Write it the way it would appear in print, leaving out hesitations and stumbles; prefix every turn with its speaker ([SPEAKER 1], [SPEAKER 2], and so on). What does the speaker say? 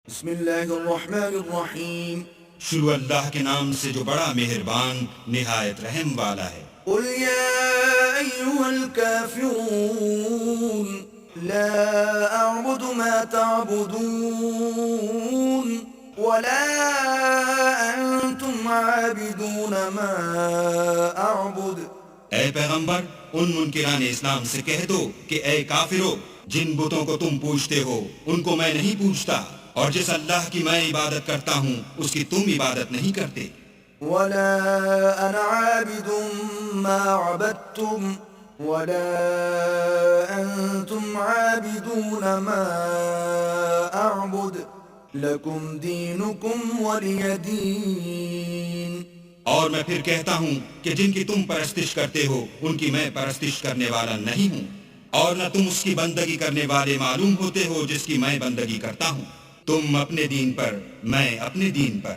[SPEAKER 1] بسم اللہ الرحمن الرحیم
[SPEAKER 2] شروع اللہ کے نام سے جو بڑا مہربان نہایت رحم والا ہے۔
[SPEAKER 1] قل یا ایہا الکافرون لا اعبد ما تعبدون ولا انتم عابدون ما اعبد۔
[SPEAKER 2] اے پیغمبر ان منکران اسلام سے کہہ دو کہ اے کافرو، جن بتوں کو تم پوجتے ہو ان کو میں نہیں پوجتا، اور جس اللہ کی میں عبادت کرتا ہوں اس کی تم عبادت نہیں کرتے۔
[SPEAKER 1] ولا انا عابد ما عبدتم ولا انتم عابدون ما اعبد لكم دينكم ولي دين۔
[SPEAKER 2] اور میں پھر کہتا ہوں کہ جن کی تم پرستش کرتے ہو ان کی میں پرستش کرنے والا نہیں ہوں، اور نہ تم اس کی بندگی کرنے والے معلوم ہوتے ہو جس کی میں بندگی کرتا ہوں۔ تم اپنے دین پر، میں اپنے دین پر۔